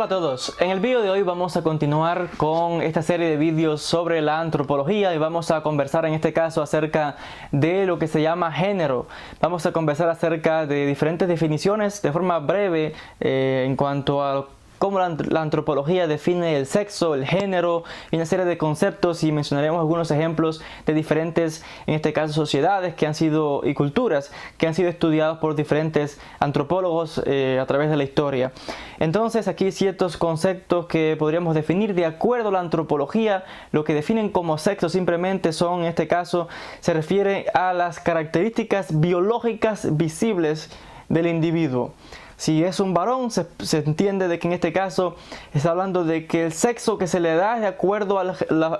Hola a todos, en el vídeo de hoy vamos a continuar con esta serie de vídeos sobre la antropología y vamos a conversar en este caso acerca de lo que se llama género. Vamos a conversar acerca de diferentes definiciones de forma breve en cuanto a cómo la antropología define el sexo, el género y una serie de conceptos, y mencionaremos algunos ejemplos de diferentes, en este caso, sociedades que han sido y culturas que han sido estudiados por diferentes antropólogos a través de la historia. Entonces aquí ciertos conceptos que podríamos definir de acuerdo a la antropología. Lo que definen como sexo simplemente son, en este caso, se refiere a las características biológicas visibles del individuo. Si es un varón, se entiende de que en este caso está hablando de que el sexo que se le da es de acuerdo a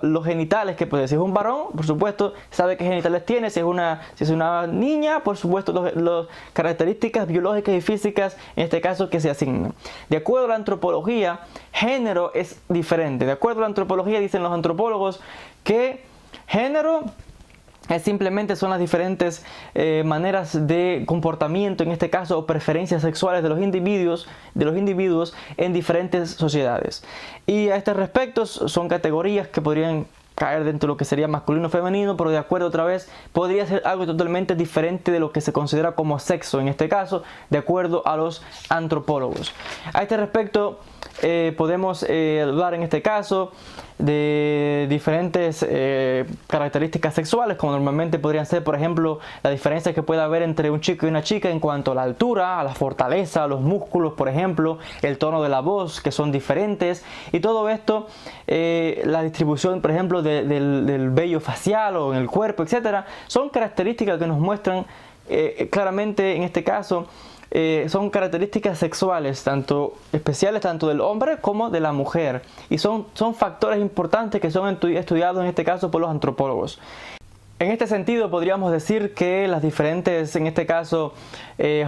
los genitales que puede. Si es un varón, por supuesto, sabe qué genitales tiene. Si es una niña, por supuesto, las características biológicas y físicas, en este caso, que se asignan. De acuerdo a la antropología, género es diferente. De acuerdo a la antropología, dicen los antropólogos que género simplemente son las diferentes maneras de comportamiento, en este caso, o preferencias sexuales de los individuos en diferentes sociedades. Y a este respecto son categorías que podrían caer dentro de lo que sería masculino o femenino, pero de acuerdo, otra vez, podría ser algo totalmente diferente de lo que se considera como sexo, en este caso, de acuerdo a los antropólogos. A este respecto, podemos hablar en este caso de diferentes características sexuales, como normalmente podrían ser, por ejemplo, la diferencia que puede haber entre un chico y una chica en cuanto a la altura, a la fortaleza, a los músculos, por ejemplo, el tono de la voz, que son diferentes, y todo esto, la distribución, por ejemplo, del vello facial o en el cuerpo, etcétera, son características que nos muestran claramente, en este caso, son características sexuales especiales tanto del hombre como de la mujer, y son factores importantes que son estudiados en este caso por los antropólogos. En este sentido podríamos decir que las diferentes, en este caso,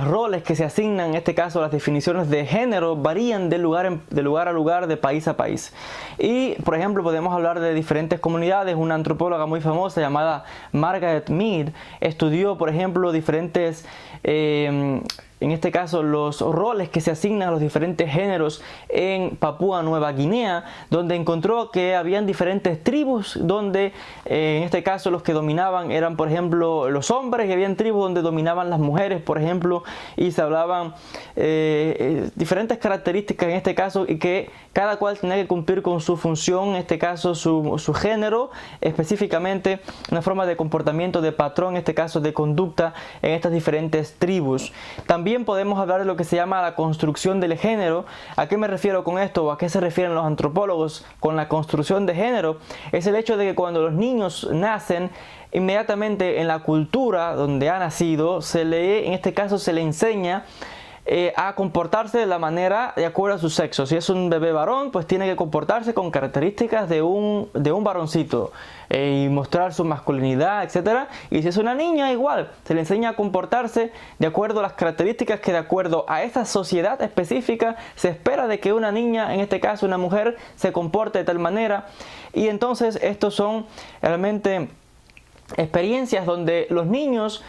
roles que se asignan, en este caso las definiciones de género, varían de lugar a lugar, de país a país. Y, por ejemplo, podemos hablar de diferentes comunidades. Una antropóloga muy famosa llamada Margaret Mead estudió, por ejemplo, diferentes en este caso, los roles que se asignan a los diferentes géneros en Papúa Nueva Guinea, donde encontró que habían diferentes tribus donde, en este caso, los que dominaban eran, por ejemplo, los hombres, y habían tribus donde dominaban las mujeres, por ejemplo, y se hablaban diferentes características en este caso, y que cada cual tenía que cumplir con su función, en este caso, su género, específicamente una forma de comportamiento, de patrón, en este caso, de conducta en estas diferentes tribus. También podemos hablar de lo que se llama la construcción del género. ¿A qué me refiero con esto? ¿O a qué se refieren los antropólogos con la construcción de género? Es el hecho de que cuando los niños nacen, inmediatamente en la cultura donde ha nacido, en este caso se le enseña a comportarse de la manera de acuerdo a su sexo. Si es un bebé varón, pues tiene que comportarse con características de un varoncito y mostrar su masculinidad, etc. Y si es una niña, igual, se le enseña a comportarse de acuerdo a las características que, de acuerdo a esa sociedad específica, se espera de que una niña, en este caso una mujer, se comporte de tal manera. Y entonces estos son realmente experiencias donde los niños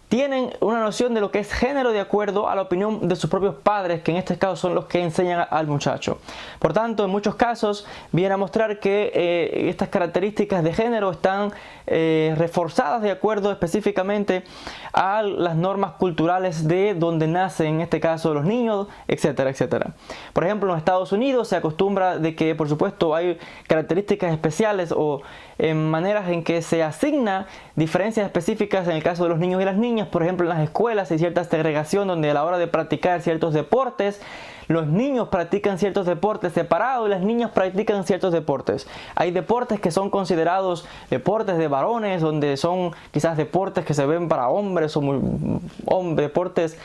tienen una noción de lo que es género de acuerdo a la opinión de sus propios padres, que en este caso son los que enseñan al muchacho. Por tanto, en muchos casos viene a mostrar que estas características de género están reforzadas de acuerdo específicamente a las normas culturales de donde nacen, en este caso, los niños, etcétera, etcétera. Por ejemplo, en los Estados Unidos se acostumbra de que, por supuesto, hay características especiales o maneras en que se asigna diferencias específicas en el caso de los niños y las niñas. Por ejemplo, en las escuelas hay cierta segregación donde a la hora de practicar ciertos deportes, los niños practican ciertos deportes separados y las niñas practican ciertos deportes. Hay deportes que son considerados deportes de varones, donde son quizás deportes que se ven para hombres, o deportes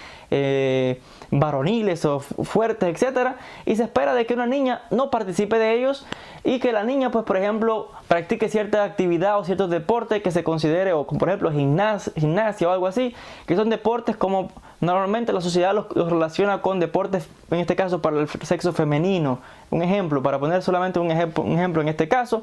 varoniles o fuertes, etcétera, y se espera de que una niña no participe de ellos y que la niña, pues, por ejemplo, practique cierta actividad o ciertos deportes que se considere, o como por ejemplo gimnasia o algo así, que son deportes como normalmente la sociedad los relaciona con deportes, en este caso para el sexo femenino. Un ejemplo, para poner solamente un ejemplo en este caso.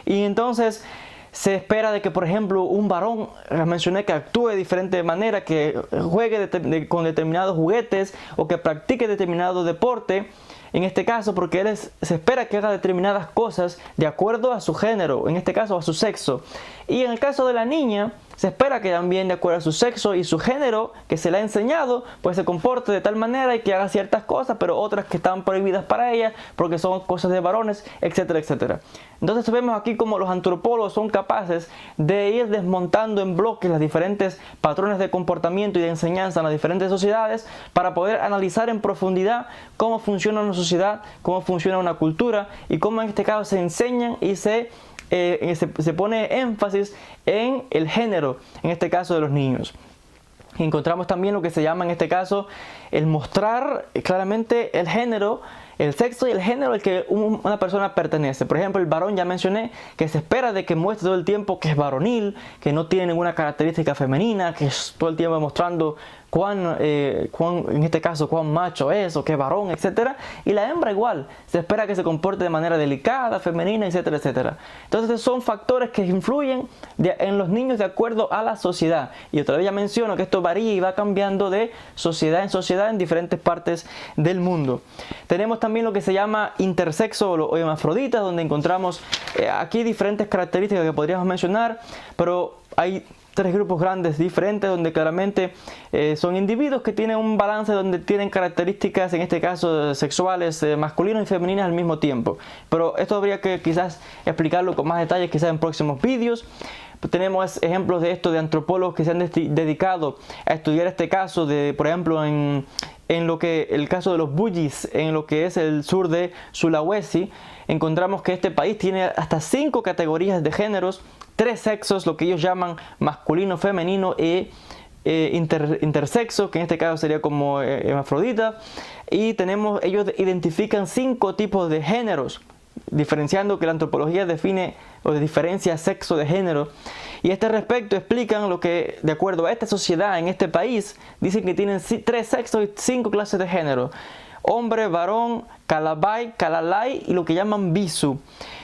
Y entonces se espera de que, por ejemplo, un varón, mencioné, que actúe de diferente manera, que juegue con determinados juguetes o que practique determinado deporte, en este caso, porque se espera que haga determinadas cosas de acuerdo a su género, en este caso a su sexo. Y en el caso de la niña, se espera que también de acuerdo a su sexo y su género que se le ha enseñado, pues se comporte de tal manera y que haga ciertas cosas, pero otras que están prohibidas para ella porque son cosas de varones, etcétera, etcétera. Entonces vemos aquí como los antropólogos son capaces de ir desmontando en bloques los diferentes patrones de comportamiento y de enseñanza en las diferentes sociedades para poder analizar en profundidad cómo funciona una sociedad, cómo funciona una cultura y cómo en este caso se enseñan y se pone énfasis en el género, en este caso de los niños. Encontramos también lo que se llama en este caso el mostrar claramente el género, el sexo y el género al que una persona pertenece. Por ejemplo, el varón, ya mencioné que se espera de que muestre todo el tiempo que es varonil, que no tiene ninguna característica femenina, que es todo el tiempo mostrando en este caso, cuán macho es o qué varón, etcétera. Y la hembra igual, se espera que se comporte de manera delicada, femenina, etcétera, etcétera. Entonces son factores que influyen en los niños de acuerdo a la sociedad. Y otra vez ya menciono que esto varía y va cambiando de sociedad en diferentes partes del mundo. Tenemos también lo que se llama intersexo o hermafrodita, donde encontramos aquí diferentes características que podríamos mencionar, pero hay tres grupos grandes diferentes donde claramente son individuos que tienen un balance donde tienen características, en este caso sexuales, masculinas y femeninas al mismo tiempo. Pero esto habría que quizás explicarlo con más detalles quizás en próximos vídeos. Tenemos ejemplos de esto de antropólogos que se han dedicado a estudiar este caso de, por ejemplo, en el caso de los Bugis, en lo que es el sur de Sulawesi, encontramos que este país tiene hasta 5 categorías de géneros, 3 sexos, lo que ellos llaman masculino, femenino e intersexo, que en este caso sería como hermafrodita, y ellos identifican 5 tipos de géneros, diferenciando que la antropología define o diferencia sexo de género. Y a este respecto explican lo que, de acuerdo a esta sociedad, en este país, dicen que tienen 3 sexos y 5 clases de género: hombre, varón, calabai, calalai y lo que llaman bisu.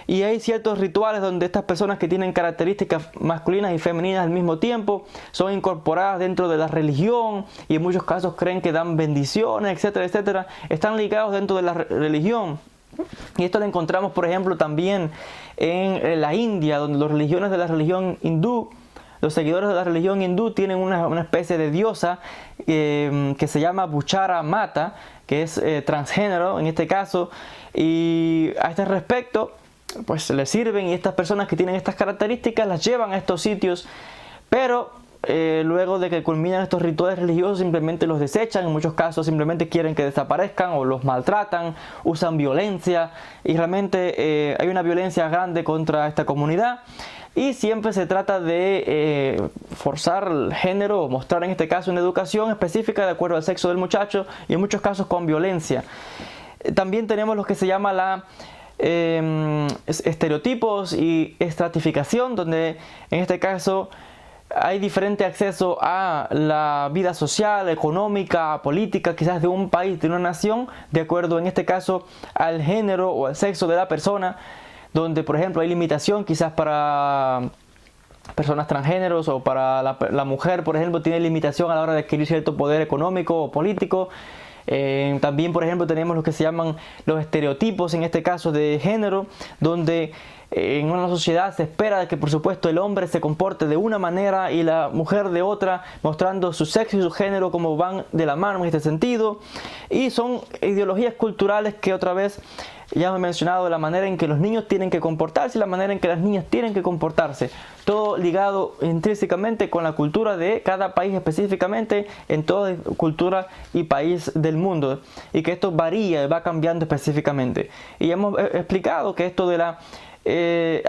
Y hay ciertos rituales donde estas personas que tienen características masculinas y femeninas al mismo tiempo son incorporadas dentro de la religión y en muchos casos creen que dan bendiciones, etcétera, etcétera. Están ligados dentro de la religión. Y esto lo encontramos, por ejemplo, también en la India, donde los seguidores de la religión hindú tienen una especie de diosa que se llama Buchara Mata, que es transgénero en este caso, y a este respecto pues les sirven, y estas personas que tienen estas características las llevan a estos sitios, pero luego de que culminan estos rituales religiosos simplemente los desechan. En muchos casos simplemente quieren que desaparezcan o los maltratan, usan violencia, y realmente hay una violencia grande contra esta comunidad. Y siempre se trata de forzar el género o mostrar en este caso una educación específica de acuerdo al sexo del muchacho, y en muchos casos con violencia. También tenemos lo que se llama estereotipos y estratificación, donde en este caso hay diferente acceso a la vida social, económica, política, quizás de un país, de una nación, de acuerdo en este caso al género o al sexo de la persona, donde por ejemplo hay limitación quizás para personas transgéneros, o para la mujer, por ejemplo, tiene limitación a la hora de adquirir cierto poder económico o político. También, por ejemplo, tenemos lo que se llaman los estereotipos, en este caso de género, donde en una sociedad se espera que, por supuesto, el hombre se comporte de una manera y la mujer de otra, mostrando su sexo y su género como van de la mano en este sentido. Y son ideologías culturales que, otra vez, ya he mencionado, la manera en que los niños tienen que comportarse y la manera en que las niñas tienen que comportarse. Todo ligado intrínsecamente con la cultura de cada país específicamente, en toda cultura y país del mundo. Y que esto varía y va cambiando específicamente. Y hemos explicado que esto de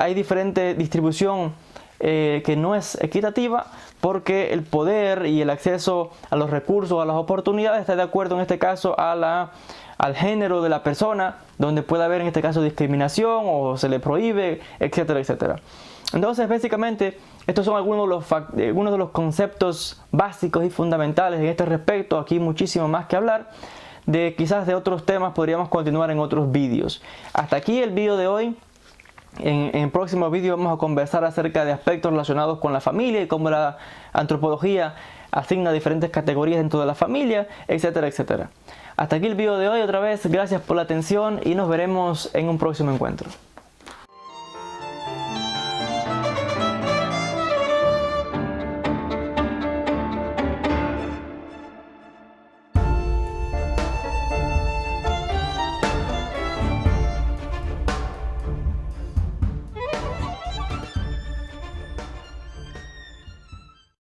hay diferente distribución que no es equitativa, porque el poder y el acceso a los recursos, a las oportunidades, está de acuerdo en este caso al género de la persona, donde puede haber en este caso discriminación o se le prohíbe, etcétera, etcétera. Entonces, básicamente, estos son algunos de los conceptos básicos y fundamentales en este respecto. Aquí muchísimo más que hablar. Quizás de otros temas podríamos continuar en otros vídeos. Hasta aquí el vídeo de hoy. En el próximo vídeo vamos a conversar acerca de aspectos relacionados con la familia y cómo la antropología asigna diferentes categorías dentro de la familia, etcétera, etcétera. Hasta aquí el video de hoy. Otra vez, gracias por la atención y nos veremos en un próximo encuentro.